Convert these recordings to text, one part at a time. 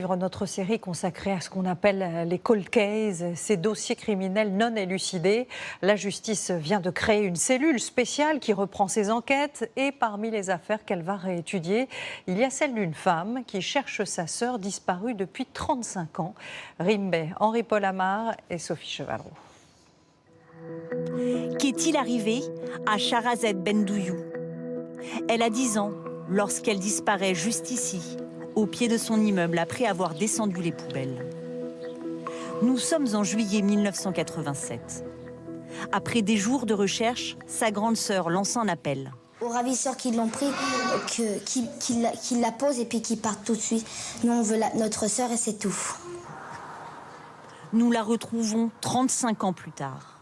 Notre série consacrée à ce qu'on appelle les cold cases, ces dossiers criminels non élucidés. La justice vient de créer une cellule spéciale qui reprend ces enquêtes et parmi les affaires qu'elle va réétudier, il y a celle d'une femme qui cherche sa sœur disparue depuis 35 ans. Rimbey, Henri-Paul Amar et Sophie Chevalreau. Qu'est-il arrivé à Sharazed Bendouyou? Elle a 10 ans lorsqu'elle disparaît juste ici, au pied de son immeuble, après avoir descendu les poubelles. Nous sommes en juillet 1987. Après des jours de recherche, sa grande sœur lance un appel. Aux ravisseurs qui l'ont pris, qu'ils la posent et puis qu'ils partent tout de suite. Nous, on veut notre sœur et c'est tout. Nous la retrouvons 35 ans plus tard.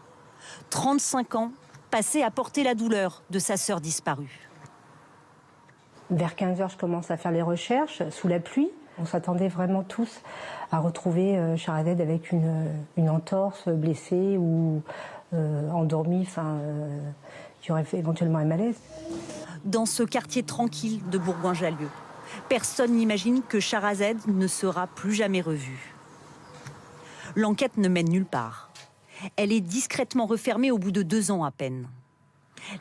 35 ans passés à porter la douleur de sa sœur disparue. Vers 15 h, je commence à faire les recherches sous la pluie. On s'attendait vraiment tous à retrouver Sharazed avec une entorse, blessée ou endormie, qui aurait fait éventuellement un malaise. Dans ce quartier tranquille de Bourgoin-Jallieu, personne n'imagine que Sharazed ne sera plus jamais revue. L'enquête ne mène nulle part. Elle est discrètement refermée au bout de 2 ans à peine.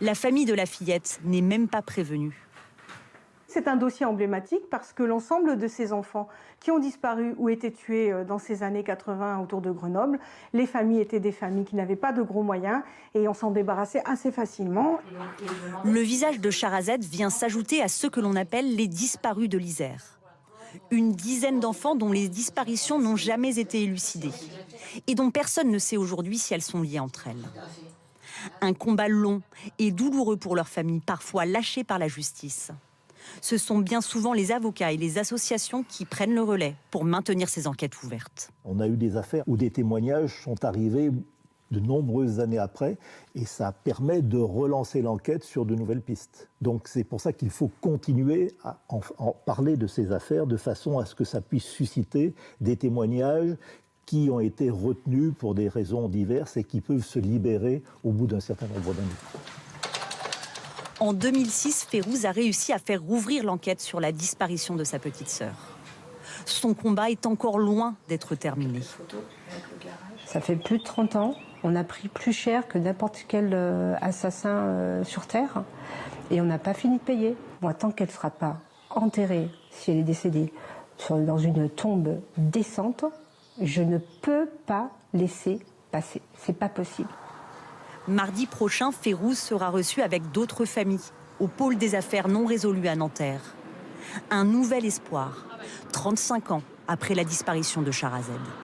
La famille de la fillette n'est même pas prévenue. C'est un dossier emblématique parce que l'ensemble de ces enfants qui ont disparu ou été tués dans ces années 80 autour de Grenoble, les familles étaient des familles qui n'avaient pas de gros moyens et on s'en débarrassait assez facilement. Le visage de Sharazed vient s'ajouter à ceux que l'on appelle les disparus de l'Isère. Une dizaine d'enfants dont les disparitions n'ont jamais été élucidées et dont personne ne sait aujourd'hui si elles sont liées entre elles. Un combat long et douloureux pour leurs familles, parfois lâchées par la justice. Ce sont bien souvent les avocats et les associations qui prennent le relais pour maintenir ces enquêtes ouvertes. On a eu des affaires où des témoignages sont arrivés de nombreuses années après et ça permet de relancer l'enquête sur de nouvelles pistes. Donc c'est pour ça qu'il faut continuer à en parler de ces affaires de façon à ce que ça puisse susciter des témoignages qui ont été retenus pour des raisons diverses et qui peuvent se libérer au bout d'un certain nombre d'années. En 2006, Férouz a réussi à faire rouvrir l'enquête sur la disparition de sa petite sœur. Son combat est encore loin d'être terminé. Ça fait plus de 30 ans. On a pris plus cher que n'importe quel assassin sur Terre. Et on n'a pas fini de payer. Moi, tant qu'elle ne sera pas enterrée, si elle est décédée, dans une tombe décente, je ne peux pas laisser passer. C'est pas possible. Mardi prochain, Férouz sera reçu avec d'autres familles au pôle des affaires non résolues à Nanterre. Un nouvel espoir, 35 ans après la disparition de Sharazed.